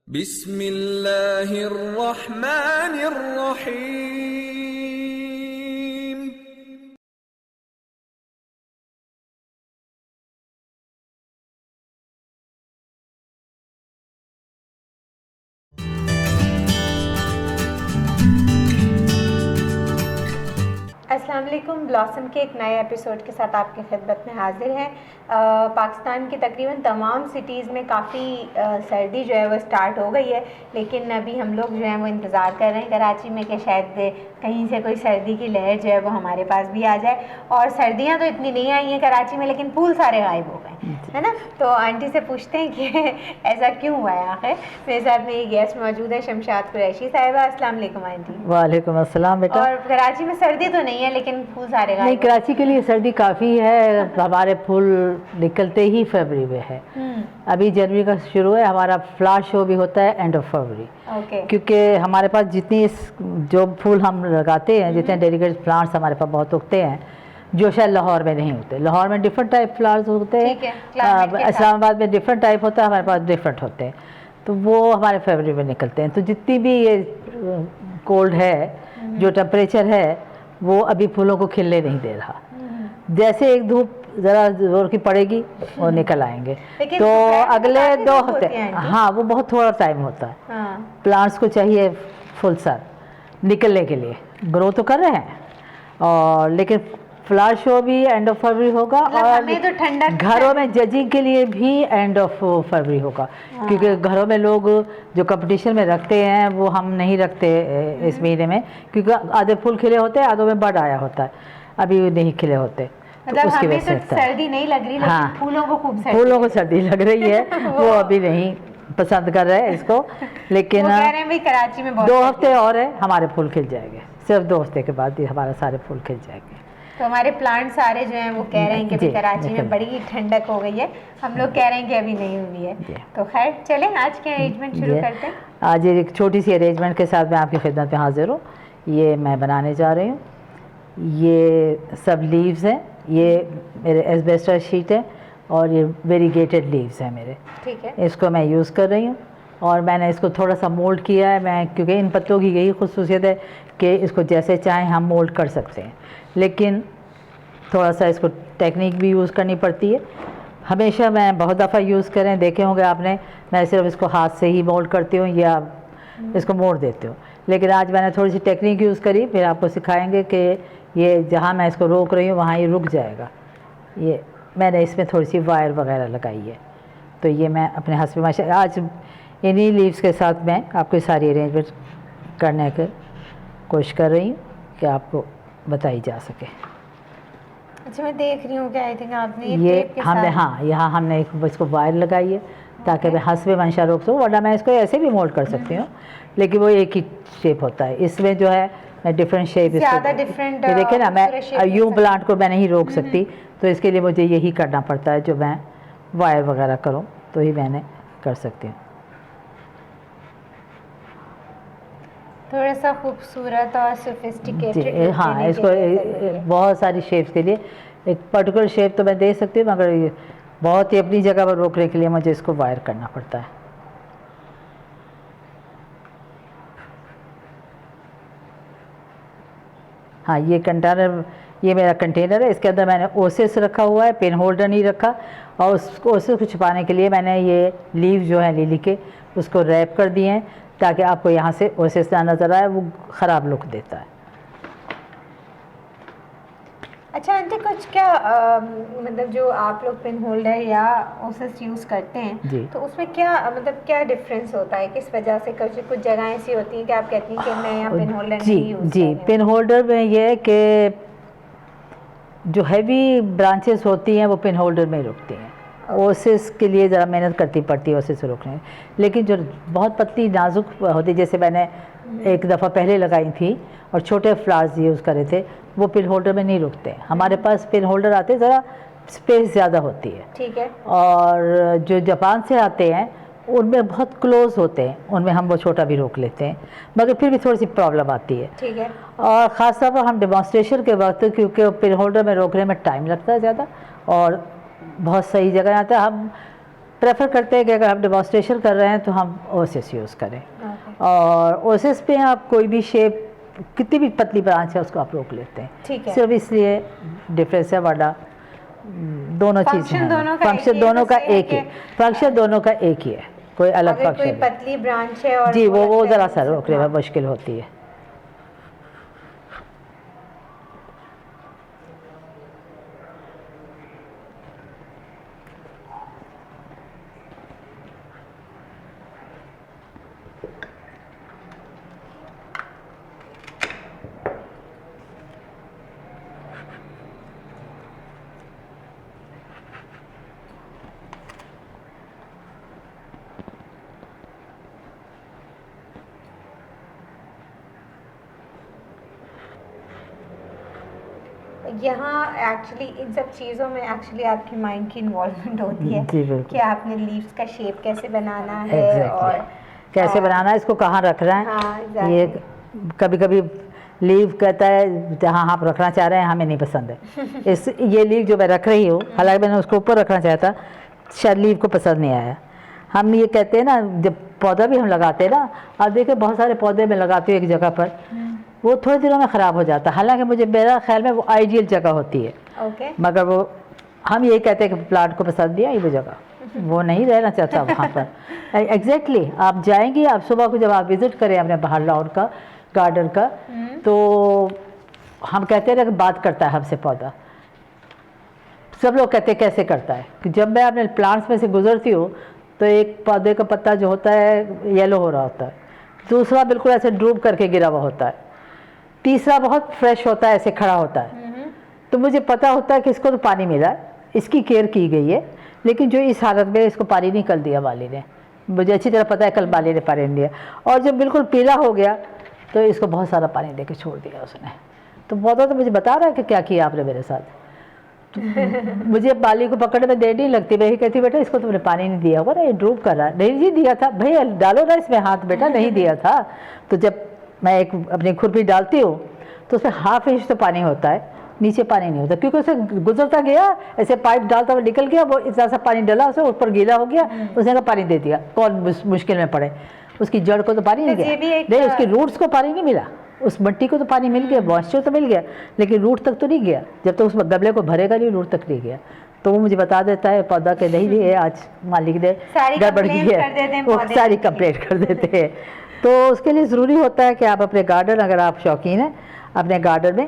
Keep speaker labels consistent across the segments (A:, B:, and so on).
A: बिस्मिल्लाहिर्रहमानिर्रहीम।
B: अस्सलाम वालेकुम। ब्लॉसम के एक नए एपिसोड के साथ आपकी खिदमत में हाजिर हैं। पाकिस्तान की तकरीबन तमाम सिटीज़ में काफ़ी सर्दी जो है वो स्टार्ट हो गई है, लेकिन अभी हम लोग जो है वो इंतज़ार कर रहे हैं कराची में कि शायद कहीं से कोई सर्दी की लहर जो है वो हमारे पास भी आ जाए। और सर्दियां तो इतनी नहीं आई हैं कराची में, लेकिन फूल सारे गायब हो गए, है ना। तो आंटी से पूछते हैं कि ऐसा क्यों हुआ है आखिर। मेरे साथ में ये गेस्ट मौजूद है, शमशाद कुरैशी साहिबा। अस्सलाम वालेकुम आंटी।
C: वालेकुम अस्सलाम बेटा।
B: और कराची में सर्दी तो नहीं है, लेकिन फूल सारे गायब
C: नहीं, कराची के लिए सर्दी काफ़ी है। हमारे फूल निकलते ही फरवरी में है। अभी जनवरी का शुरू है, हमारा फ्लावर शो भी होता है एंड ऑफ फरवरी। क्योंकि हमारे पास जितनी जो फूल हम लगाते हैं, जितने डेलिकेट प्लांट्स हमारे पास बहुत उगते हैं, जो शायद लाहौर में नहीं होते। लाहौर में डिफरेंट टाइप फ्लावर्स होते हैं, इस्लामाबाद में डिफरेंट टाइप होता है, हमारे पास डिफरेंट होते हैं। तो वो हमारे फरवरी में निकलते हैं। तो जितनी भी ये कोल्ड है, जो टेम्परेचर है, वो अभी फूलों को खिलने नहीं दे रहा। जैसे एक धूप ज़रा जोर की पड़ेगी वो निकल आएंगे। तो अगले 2 हफ्ते, हाँ, वो बहुत थोड़ा टाइम होता है। प्लांट्स को चाहिए फुल सन निकलने के लिए। ग्रो तो कर रहे हैं, और लेकिन फ्लावर शो भी एंड ऑफ फरवरी होगा। और
B: तो
C: घरों में जजिंग के लिए भी एंड ऑफ फरवरी होगा। क्योंकि घरों में लोग जो कंपटीशन में रखते हैं वो हम नहीं रखते इस महीने में, क्योंकि आधे फूल खिले होते हैं, आधों में बड आया होता है, अभी नहीं खिले होते।
B: मतलब तो उसकी वजह से सर्दी नहीं लग रही, लेकिन फूलों को खूब
C: सर्दी लग रही है। वो अभी नहीं पसंद कर रहे हैं इसको, लेकिन
B: वो कह रहे हैं भाई कराची में
C: 2 हफ्ते और है, हमारे फूल खिल जाएंगे। सिर्फ 2 हफ्ते के बाद ही हमारे सारे फूल खिल जाएंगे।
B: तो हमारे प्लांट सारे जो हैं वो कह रहे हैं कि कराची में बड़ी ही ठंडक हो गई है। हम लोग कह रहे हैं कि अभी नहीं हुई है। तो खैर चलें, आज के अरेंजमेंट शुरू करते हैं।
C: आज एक छोटी सी अरेंजमेंट के साथ मैं आपकी खिदमत में हाजिर हूँ। ये मैं बनाने जा रही हूँ। ये सब लीव्स हैं, ये मेरे एस्बेस्टस शीट है, और ये वेरीगेटेड लीव्स हैं मेरे।
B: ठीक है।
C: इसको मैं यूज़ कर रही हूँ, और मैंने इसको थोड़ा सा मोल्ड किया है मैं, क्योंकि इन पत्तों की यही खुसूसियत है कि इसको जैसे चाहें हम मोल्ड कर सकते हैं, लेकिन थोड़ा सा इसको टेक्निक भी यूज़ करनी पड़ती है। हमेशा मैं बहुत दफ़ा यूज़ करें, देखे होंगे आपने, मैं सिर्फ इसको हाथ से ही मोल्ड करती हूँ या इसको मोड़ देती हूँ। लेकिन आज मैंने थोड़ी सी टेक्निक यूज़ करी, फिर आपको सिखाएंगे कि ये जहाँ मैं इसको रोक रही हूँ वहाँ ये रुक जाएगा। ये मैंने इसमें थोड़ी सी वायर वगैरह लगाई है। तो ये मैं अपने हाथ में आज इन्हीं लीव्स के साथ मैं आपको सारी अरेंजमेंट करने की कोशिश कर रही हूँ कि आपको बताई जा सके।
B: अच्छा, मैं देख रही हूँ कि आई थिंक आपने
C: ये हमने, हाँ, यहाँ हमने इसको वायर लगाई है ताकि मैं हंसबे मंशा रोक सकूँ, वरना मैं इसको ऐसे भी मोल्ड कर सकती हूँ, लेकिन वो एक ही शेप होता है। इसमें जो है मैं डिफरेंट शेप,
B: डिफरेंट
C: देखिए ना, मैं यूं प्लांट को मैं नहीं रोक सकती, तो इसके लिए मुझे यही करना पड़ता है, जो मैं वायर वगैरह करूँ तो ही मैंने कर सकती हूँ।
B: थोड़ा सा खूबसूरत और सोफिस्टिकेटेड।
C: हाँ, इसको बहुत सारी शेप्स के लिए एक पर्टिकुलर शेप तो मैं दे सकती हूँ, मगर ये बहुत ही अपनी जगह पर रोकने के लिए मुझे इसको वायर करना पड़ता है। हाँ, ये कंटेनर, ये मेरा कंटेनर है, इसके अंदर मैंने ओसिस रखा हुआ है, पेन होल्डर नहीं रखा, और उसको ओसिस को छुपाने के लिए मैंने ये लीव जो है लिली के, उसको रैप कर दिए हैं ताकि आपको यहाँ से ओसिस ना नज़र आए, वो ख़राब लुक देता है।
B: अच्छा आंटी, कुछ क्या मतलब जो आप लोग पेन होल्डर या ओसिस यूज़ करते हैं, तो उसमें क्या मतलब क्या डिफरेंस होता है? किस वजह से कुछ जगह ऐसी होती हैं कि आप कहती हैं कि मैं यहाँ पेन होल्डर नहीं यूज़ कर रही हूँ?
C: पेन होल्डर में ये है कि जो हैवी ब्रांचेस होती हैं वो पेन होल्डर में रुकती हैं। ओसिस के लिए ज़रा मेहनत करती पड़ती है ओसिस रोकने, लेकिन जो बहुत पतली नाजुक होती, जैसे मैंने एक दफ़ा पहले लगाई थी और छोटे फ्लावर्स यूज़ करे थे, वो पिन होल्डर में नहीं रुकते। हमारे पास पिन होल्डर आते हैं, ज़रा स्पेस ज़्यादा होती है।
B: ठीक है।
C: और जो जापान से आते हैं उनमें बहुत क्लोज होते हैं, उनमें हम वो छोटा भी रोक लेते हैं, मगर फिर भी थोड़ी सी प्रॉब्लम आती है।
B: ठीक है।
C: और ख़ास तौर पर हम डेमोन्स्ट्रेशन के वक्त, क्योंकि पिन होल्डर में रोकने में टाइम लगता है ज़्यादा और बहुत सही जगह आता है, हम प्रेफर करते हैं कि अगर हम डेमोस्ट्रेशन कर रहे हैं तो हम ओसिस यूज़ करें। और ओसिस पे आप कोई भी शेप, कितनी भी पतली ब्रांच है उसको आप रोक लेते हैं।
B: ठीक है।
C: सिर्फ इसलिए डिफरेंस है, वरना दोनों चीज़ें हैं। फंक्शन दोनों का एक ही, फंक्शन दोनों का एक ही है, कोई अलग फंक्शन
B: कोई पतली ब्रांच है और
C: जी वो ज़रा सा रोकने में मुश्किल होती है।
B: यहाँ एक्चुअली इन सब चीज़ों में एक्चुअली आपकी माइंड की इन्वॉल्वमेंट होती है कि आपने लीव्स का शेप कैसे बनाना है और
C: कैसे बनाना है, इसको कहाँ रखना है।
B: हाँ,
C: ये कभी कभी लीव कहता है जहाँ आप रखना चाह रहे हैं हमें नहीं पसंद है। ये लीव जो मैं रख रही हूँ, हालांकि मैंने उसको ऊपर रखना चाहा था, शायद लीव को पसंद नहीं आया। हम ये कहते हैं ना, जब पौधा भी हम लगाते हैं ना, आप देखिए बहुत सारे पौधे में लगाते हो एक जगह पर, वो थोड़े दिनों में ख़राब हो जाता है। हालांकि मुझे, मेरा ख्याल में वो आइडियल जगह होती है। मगर वो हम ये कहते हैं कि प्लांट को पसंद नहीं आई वो जगह, वो नहीं रहना चाहता वहाँ पर। एग्जैक्टली आप जाएंगी, आप सुबह को जब आप विज़िट करें अपने बाहर लाउन का, गार्डन का, तो हम कहते हैं ना कि बात करता है हमसे पौधा। सब लोग कहते हैं कैसे करता है, कि जब मैं अपने प्लांट्स में से गुजरती हूँ तो एक पौधे का पत्ता जो होता है येलो हो रहा होता है, दूसरा बिल्कुल ऐसे ड्रूप करके गिरा हुआ होता है, तीसरा बहुत फ्रेश होता है, ऐसे खड़ा होता है। तो मुझे पता होता है कि इसको तो पानी मिला है, इसकी केयर की गई है, लेकिन जो इस हालत में इसको पानी नहीं कल दिया माली ने, मुझे अच्छी तरह पता है कल माली ने पानी नहीं दिया। और जब बिल्कुल पीला हो गया तो इसको बहुत सारा पानी दे के छोड़ दिया उसने। तो पौधा तो मुझे बता रहा है कि क्या किया आपने मेरे साथ। तो मुझे माली को पकड़ने में देर नहीं लगती, मैं ही कहती बेटा इसको तुमने पानी नहीं दिया होगा ना, ये ड्रूप कर रहा है। नहीं जी दिया था भैया, डालो ना इसमें हाथ, बेटा नहीं दिया था। तो जब मैं एक अपनी खुरपी डालती हूँ तो उसमें हाफ इंच तो पानी होता है, नीचे पानी नहीं होता, क्योंकि उसे गुजरता गया, ऐसे पाइप डालता हुआ निकल गया, वो इतना सा पानी डला, उसे ऊपर गीला हो गया, उसने कहा पानी दे दिया, कौन मुश्किल में पड़े। उसकी जड़ को तो पानी नहीं गया, नहीं उसकी रूट्स को पानी नहीं मिला, उस मिट्टी को तो पानी मिल गया, मॉइस्चर तो मिल गया, लेकिन रूट तक तो नहीं गया। जब तक उस गमले को भरेगा नहीं, रूट तक नहीं गया। तो वो मुझे बता देता है पौधा के नहीं है, आज मालिक ने गड़बड़ की है, वो सारी कंप्लेंट कर देते हैं। तो उसके लिए ज़रूरी होता है कि आप अपने गार्डन, अगर आप शौकीन हैं, अपने गार्डन में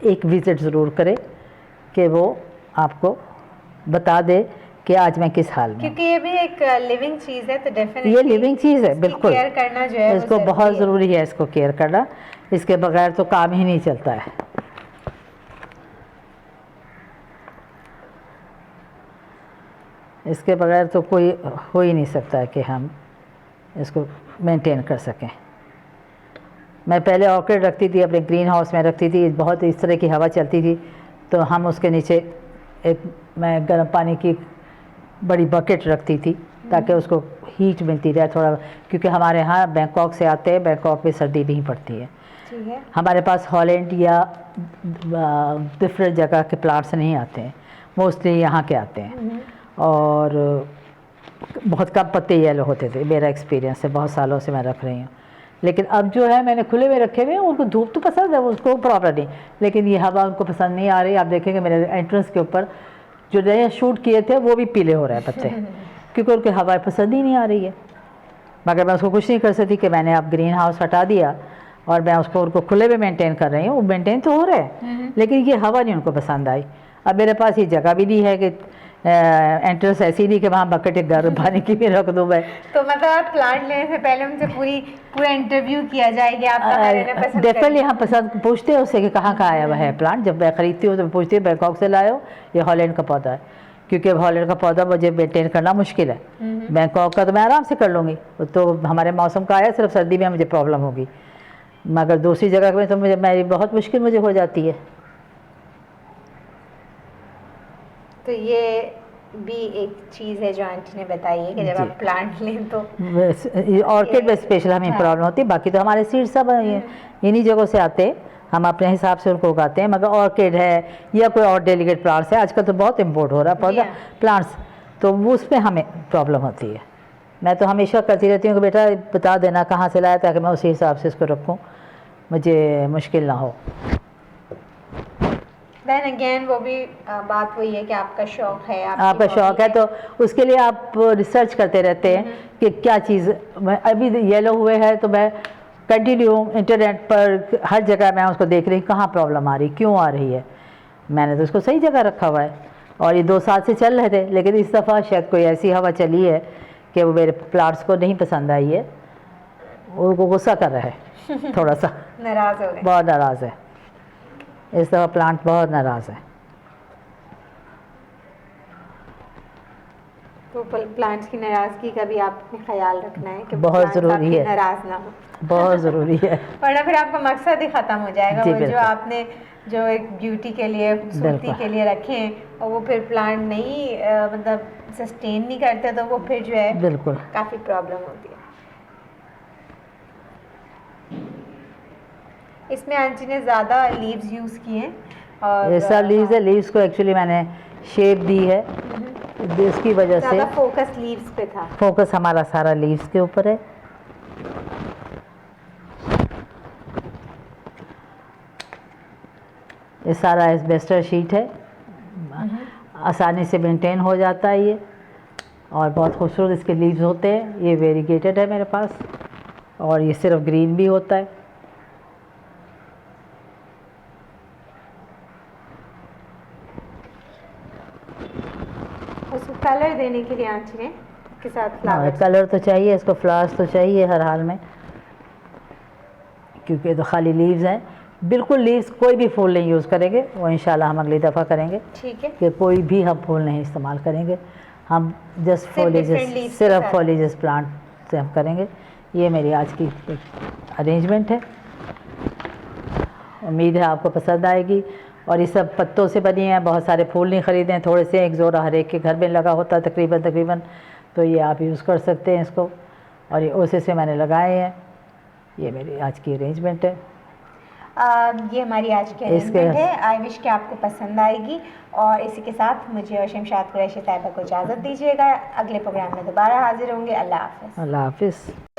C: एक विज़िट ज़रूर करें कि वो आपको बता दे कि आज मैं किस हाल में,
B: क्योंकि ये भी एक लिविंग चीज़ है, तो डेफिनेटली
C: ये लिविंग चीज़ है, बिल्कुल
B: केयर करना जो है
C: इसको बहुत ज़रूरी है, इसको केयर करना, इसके बगैर तो काम ही नहीं चलता है। इसके बगैर तो कोई हो ही नहीं सकता है कि हम इसको मेंटेन कर सकें। मैं पहले ऑर्किड रखती थी, अपने ग्रीन हाउस में रखती थी, बहुत इस तरह की हवा चलती थी, तो हम उसके नीचे एक, मैं गर्म पानी की बड़ी बकेट रखती थी ताकि उसको हीट मिलती रहे थोड़ा, क्योंकि हमारे यहाँ बैंकॉक से आते हैं, बैंकॉक में सर्दी नहीं पड़ती है। हमारे पास हॉलैंड या डिफरेंट जगह के प्लांट्स नहीं आते हैं, मोस्टली यहाँ के आते हैं, और बहुत कम पत्ते येलो होते थे, मेरा एक्सपीरियंस है, बहुत सालों से मैं रख रही हूँ। लेकिन अब जो है मैंने खुले में रखे हुए हैं, उनको धूप तो पसंद है, उसको प्रॉब्लम नहीं, लेकिन ये हवा उनको पसंद नहीं आ रही। आप देखेंगे मेरे एंट्रेंस के ऊपर जो नए शूट किए थे वो भी पीले हो रहे हैं पत्ते, क्योंकि उनकी हवा पसंद ही नहीं आ रही है। मगर मैं उसको कुछ नहीं कर सकती कि मैंने अब ग्रीन हाउस हटा दिया और मैं उसको उनको खुले में मेंटेन कर रही हूँ, वो मेंटेन तो हो रहे हैं, लेकिन ये हवा नहीं उनको पसंद आई। अब मेरे पास ये जगह भी नहीं है कि एंट्रेंस ऐसी नहीं कि वहाँ बकेट गर्म पानी की भी रख दूँ मैं।
B: तो मतलब आप प्लांट लेने से पहले उनसे पूरा इंटरव्यू किया जाएगी, आप
C: डेफिनेटली हम पसंद पूछते हैं उससे कि कहाँ का आया हुआ है प्लांट। जब मैं ख़रीदती हूँ तो पूछती हूँ बैंकॉक से लाए हो, ये हॉलैंड का पौधा है, क्योंकि हॉलैंड का पौधा मुझे मेंटेन करना मुश्किल है। बैंकॉक का तो मैं आराम से कर लूँगी, तो हमारे मौसम का आया, सिर्फ सर्दी में मुझे प्रॉब्लम होगी, मगर दूसरी जगह में तो मुझे मेरी बहुत मुश्किल मुझे हो जाती है।
B: तो ये भी एक चीज़ है जो आंटी ने बताई है कि जब आप प्लांट लें तो
C: ऑर्किड में स्पेशल हमें प्रॉब्लम होती है, बाकी तो हमारे सीड सब इन्हीं जगहों से आते हैं, हम अपने हिसाब से उनको उगाते हैं। मगर ऑर्किड है या कोई और डेलिकेट प्लांट्स है, आजकल तो बहुत इम्पोर्ट हो रहा है पौधा प्लांट्स, तो वो उसमें हमें प्रॉब्लम होती है। मैं तो हमेशा करती रहती हूँ कि बेटा बता देना कहाँ से लाया, ताकि मैं उसी हिसाब से इसको रखूँ, मुझे मुश्किल ना हो।
B: Then again वो भी बात वही है कि आपका शौक़ है,
C: आपका शौक़ है, तो उसके लिए आप रिसर्च करते रहते हैं कि क्या चीज़। अभी येलो हुए है तो मैं कंटिन्यू इंटरनेट पर हर जगह मैं उसको देख रही कहाँ प्रॉब्लम आ रही, क्यों आ रही है। मैंने तो उसको सही जगह रखा हुआ है और ये 2 साल से चल रहे थे, लेकिन इस दफ़ा शायद कोई ऐसी हवा चली है कि वो मेरे प्लांट्स को नहीं पसंद आई है, उनको गुस्सा कर रहा है थोड़ा सा
B: नाराज़ हो गए,
C: बहुत नाराज़ है इस दफ़ा, प्लांट बहुत नाराज़ है।
B: तो प्लांट्स की नाराज़गी का भी आपने ख्याल रखना है कि
C: बहुत ज़रूरी है,
B: नाराज़ ना हो,
C: बहुत ज़रूरी है,
B: वरना फिर आपका मकसद ही ख़त्म हो जाएगा। वो जो आपने जो एक ब्यूटी के लिए, खूबसूरती के लिए रखे हैं और वो फिर प्लांट नहीं मतलब सस्टेन नहीं करते, तो वो फिर जो है
C: बिल्कुल
B: काफ़ी प्रॉब्लम होती है। इसमें आंटी ने ज़्यादा लीव्स यूज़ किए हैं और
C: ये सब लीव्स है। लीव्स को एक्चुअली मैंने शेप दी है, इसकी वजह से
B: फोकस लीव्स पे था।
C: फोकस हमारा सारा लीव्स के ऊपर है। ये सारा एस्बेस्टर शीट है, आसानी से मेंटेन हो जाता है ये, और बहुत खूबसूरत इसके लीव्स होते हैं। ये वेरीगेटेड है मेरे पास, और ये सिर्फ ग्रीन भी होता है।
B: उसको कलर देने के लिए आंटी ने के साथ फ्लावर्स,
C: कलर तो चाहिए इसको, फ्लावर्स तो चाहिए हर हाल में, क्योंकि तो खाली लीव्स हैं। बिल्कुल लीव्स कोई भी फूल नहीं यूज़ करेंगे, वो इंशाल्लाह हम अगली दफ़ा करेंगे।
B: ठीक है, कि
C: कोई भी हम फूल नहीं इस्तेमाल करेंगे, हम जस्ट फॉलीजेस, सिर्फ फॉलीजेस प्लांट से हम करेंगे। ये मेरी आज की अरेंजमेंट है, उम्मीद है आपको पसंद आएगी। और ये सब पत्तों से बनी है, बहुत सारे फूल नहीं ख़रीदे हैं, थोड़े से एक जोड़ा हर एक के घर में लगा होता है तकरीबन, तो ये आप यूज़ कर सकते हैं इसको। और ये ओसे से मैंने लगाए हैं। ये मेरी आज की अरेंजमेंट है।
B: ये हमारी आज की अरेंजमेंट है। आई विश कि आपको पसंद आएगी। और इसी के साथ मुझे और शमशाद कुरैशी साहिबा को इजाज़त दीजिएगा। अगले प्रोग्राम में दोबारा हाजिर होंगे। अल्लाह हाफ़िज़।
C: अल्लाह हाफ़िज़।